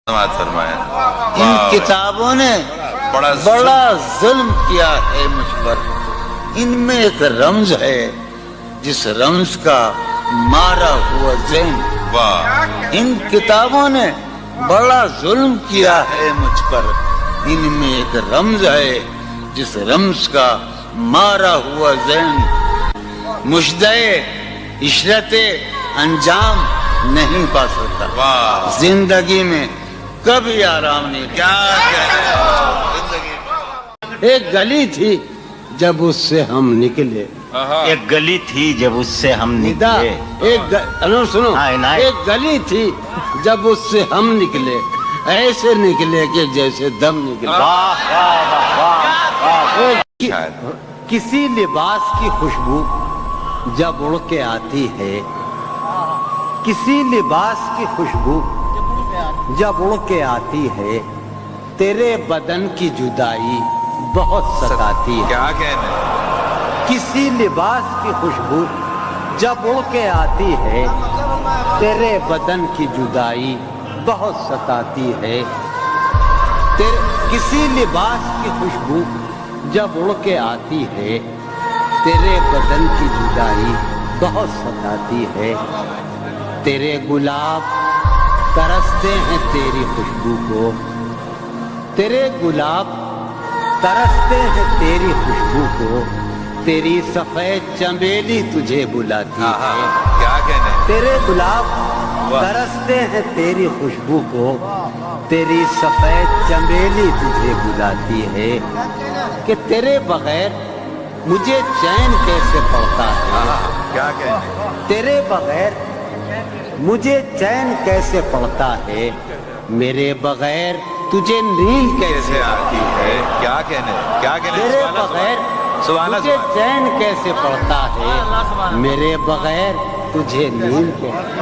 फरमाया। इन किताबों ने बड़ा जुल्म किया है मुझ पर। इनमें एक रमज है जिस रमज का मारा हुआ ज़हन। वाह, इन किताबों ने बड़ा जुल्म किया है मुझ पर। इनमें एक रमज है जिस रमज का मारा हुआ ज़हन मुश्दे इशरते अंजाम नहीं पा सकता। वाह, जिंदगी में कभी आराम नहीं। क्या कह रहे हो जिंदगी। एक गली थी जब उससे हम निकले। एक गली थी जब उससे हम निदा निकले। सुनो, हाँ, इनायत। एक गली थी जब उससे हम निकले, ऐसे निकले कि जैसे दम निकले। वाह वाह वाह वाह। शायद किसी लिबास की खुशबू जब उड़ के आती है, किसी लिबास की खुशबू जब उड़ के आती है, तेरे बदन की जुदाई बहुत सताती है। क्या कहने। किसी लिबास की खुशबू जब उड़ के आती है, तेरे बदन की जुदाई बहुत सताती है। किसी लिबास की खुशबू जब उड़ के आती है, तेरे बदन की जुदाई बहुत सताती है। तेरे गुलाब तरसते हैं तेरी खुशबू को, तेरे गुलाब तरसते हैं तेरी खुशबू को, तेरी सफेद चमेली तुझे बुलाती है। क्या कहने। तेरे गुलाब तरसते हैं तेरी खुशबू को, तेरी सफेद चमेली तुझे बुलाती है। कि तेरे बगैर मुझे चैन कैसे पड़ता है। क्या कहने। तेरे बगैर मुझे चैन कैसे पड़ता है, मेरे बगैर तुझे नींद कैसे आती है। क्या कहने। क्या कहने। तेरे बगैर मुझे चैन कैसे पड़ता है, मेरे बगैर तुझे नींद कैसे।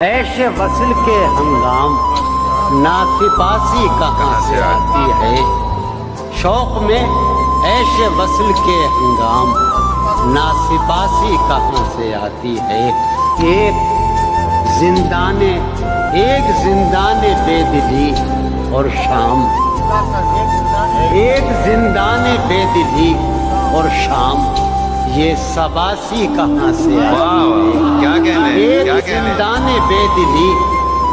ऐशे वसल के हंगाम नासिपासी कहाँ से आती है। शौक में ऐशे वसल के हंगाम नासिपासी कहाँ से आती है। एक जिंदाने बेदिली और शाम, एक जिंदाने बेदिली और शाम, ये सबासी कहाँ से आती है। क्या कहने। एक जिंदाने बेदिली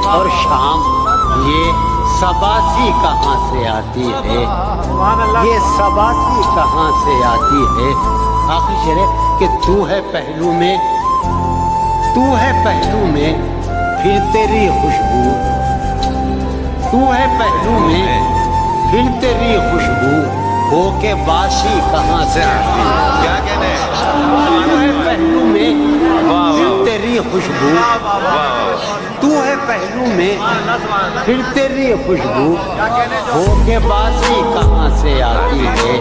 और शाम, ये सबासी कहाँ से आती है। ये सबासी कहाँ से आती है। आखिर शेर है कि तू है पहलू में, तू है पहलू में फिर तेरी खुशबू, तू है पहलू में फिर तेरी खुशबू, हो के बासी कहाँ से आती है। क्या कहने। तू है पहलू में फिर तेरी खुशबू, तू है पहलू में फिर तेरी खुशबू, हो के बासी कहाँ से आती है।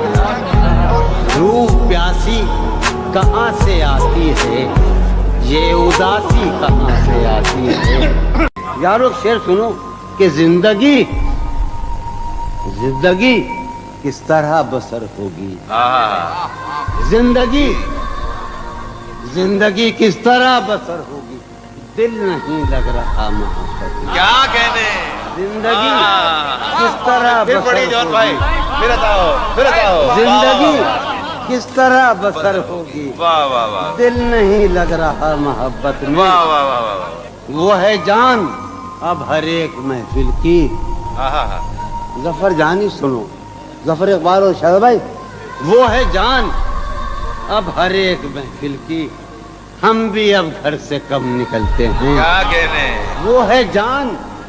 रूह प्यासी कहाँ से आती है, ये उदासी कहाँ से आती है। यारो शेर सुनो कि जिंदगी किस तरह बसर होगी। जिंदगी किस तरह बसर होगी, दिल नहीं लग रहा मोहब्बत में। क्या कहने। जिंदगी किस तरह फिर बसर बड़ी जॉन भाई, होगी, फिर बताओ। जिंदगी किस तरह बसर होगी, वाह वाह वाह दिल नहीं लग रहा मोहब्बत में। वाह वाह वाह वाह। वो है जान अब हर एक महफिल की। जफर जानी सुनो, जफर इकबाल और शाह भाई, वो है जान अब हर एक महफिल की, हम भी अब घर से कम निकलते हैं। क्या कहने। वो है जान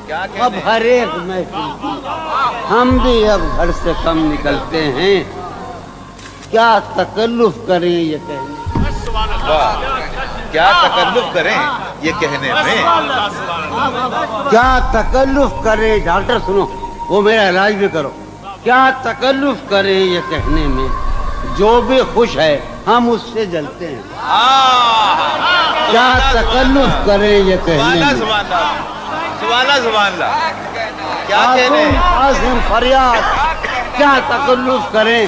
क्या अब कहने। हर एक महफिल की, हम भी अब घर से कम निकलते हैं। क्या तकल्लुफ करें ये कहने। वाह, क्या तकल्लुफ करें ये कहने में। क्या तकल्लुफ करें, डॉक्टर सुनो, वो मेरा इलाज भी करो। क्या तकल्लुफ करें ये कहने में, जो भी खुश है हम उससे जलते हैं। क्या तकल्लुफ करें ये कहने में। सुभान अल्लाह। क्या कहने। आज़िम फरियाद, क्या तकल्लुफ करें।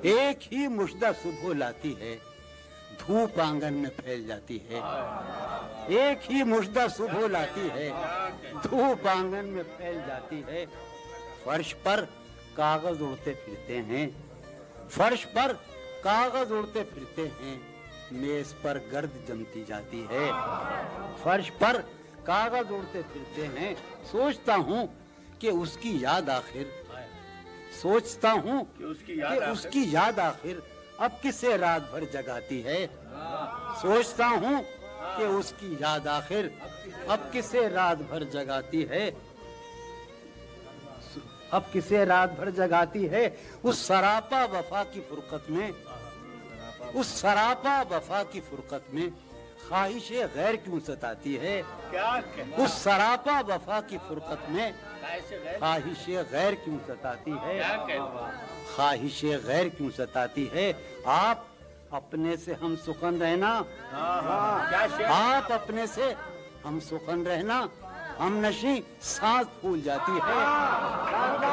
एक ही मुश्दा सुबह लाती है, धूप आंगन में फैल जाती है। एक ही मुश्दा सुबह लाती है, धूप आंगन में फैल जाती है। फर्श पर कागज उड़ते फिरते हैं, फर्श पर कागज उड़ते फिरते हैं, मेज पर गर्द जमती जाती है। फर्श पर कागज उड़ते फिरते हैं, सोचता हूँ कि उसकी याद आखिर, सोचता हूँ कि उसकी याद आखिर अब किसे रात भर जगाती है। सोचता हूँ कि उसकी याद आखिर अब किसे रात भर जगाती है, अब किसे रात भर जगाती है। उस सरापा वफा की फुरकत में, उस सरापा वफा की फुरकत में ख्वाहिशे गैर क्यों सताती है। उस सरापा वफा की फुरकत में ख्वाहिशे गैर क्यों सताती है, ख्वाहिशे गैर क्यों सताती है। आप अपने से हम सुखन रहना, आप अपने से हम सुखन रहना, हम नशी सांस फूल जाती है।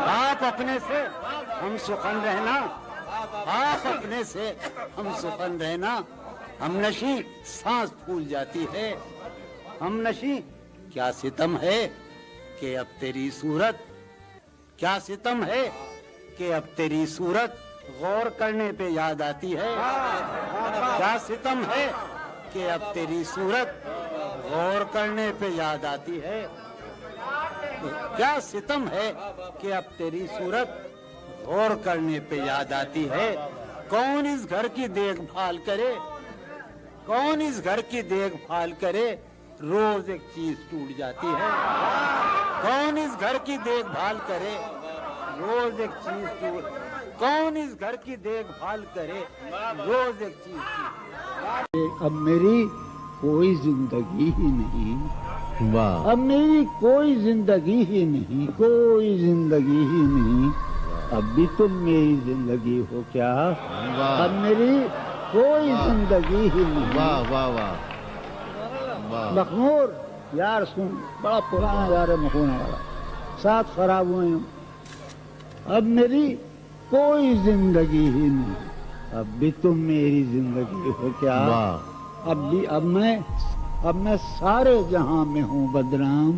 आप अपने से हम सुखन रहना, आप अपने से हम सुखन रहना, हम नशी सांस फूल जाती है। हम नशी क्या सितम है कि अब तेरी सूरत, क्या सितम है कि अब तेरी सूरत गौर करने पे याद आती है। क्या सितम है कि अब तेरी सूरत गौर करने पे याद आती है। क्या सितम है कि अब तेरी सूरत गौर करने पे याद आती है। कौन इस घर की देखभाल करे, कौन इस घर की देखभाल करे, रोज एक चीज टूट जाती है। कौन इस घर की देखभाल करे, रोज एक चीज टूट, कौन इस घर की देखभाल करे, रोज एक चीज टूट। अब मेरी कोई जिंदगी ही नहीं, वाह, अब मेरी कोई जिंदगी ही नहीं, कोई जिंदगी ही नहीं। अब भी तुम मेरी जिंदगी हो क्या, वाह, अब मेरी कोई जिंदगी ही नहीं। वाह वाह वाह वाह। मखमूर यार सुन, बड़ा पुराना यार है मखूना वाला, साथ खराब हुए हैं। अब मेरी कोई जिंदगी ही नहीं, अब भी तुम मेरी जिंदगी हो क्या। वाह, अब मैं सारे जहां में हूँ बदनाम,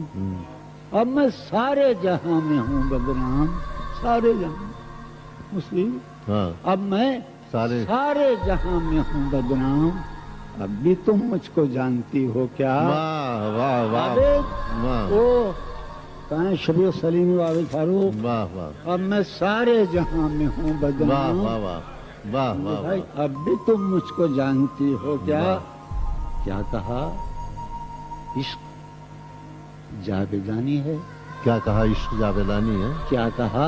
अब मैं सारे जहां में हूँ बदनाम, सारे जहां मुस्लिम। हाँ, अब मैं सारे जहां में हूँ बदनाम, अब भी तुम मुझको जानती हो क्या। वाह वाह वाह वाह ओ कहें शबीर सलीम वाले फारूक, वाह वाह अब मैं सारे जहां में हूँ वाह बदनाम, वाह वाह वाह वाह भाई वाह। अब भी तुम मुझको जानती हो क्या। क्या कहा, इश्क जावेदानी है। क्या कहा, इश्क जावेदानी है। क्या कहा,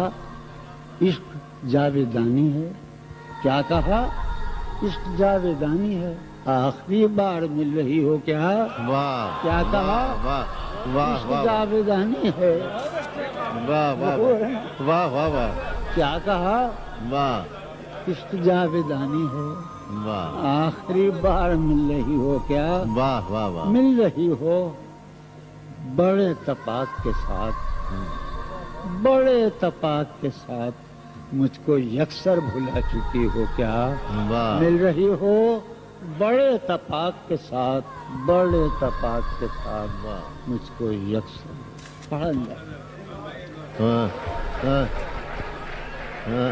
इश्क जावेदानी है। क्या कहा, इश्क जावेदानी है। आखिरी बार मिल रही हो क्या। वाह, क्या कहा, वाह वाह इश्क वाह जावेदानी है। वाह वाह वाह वाह वाह। क्या कहा, वाह इश्क जावेदानी है। वाह आखिरी बार मिल रही हो क्या। वाह वाह वाह। मिल रही हो बड़े तपाक के साथ, बड़े तपाक के साथ मुझको यकसर भुला चुकी हो क्या। वाह, मिल रही हो बड़े तपाक के साथ, बड़े तपाक के साथ वाह। मुझको यकसर पढ़ा जाए। हाँ हाँ हाँ